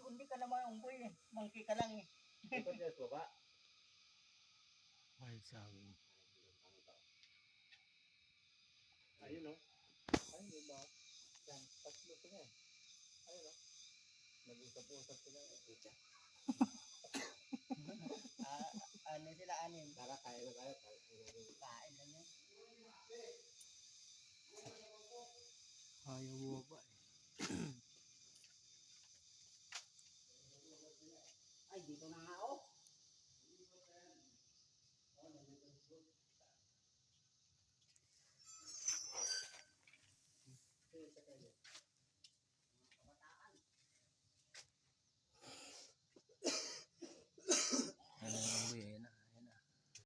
Hindi ka naman unggoy eh. Monkey ka lang eh. Ay, saging. Ayun o. Ayun o ba? Yan, tatlo sila eh. Ayun o. Nag-usap-usap sila. Ano sila, anim? Tara, kain na tayo. Kain lang yan. Ayaw mo ba eh.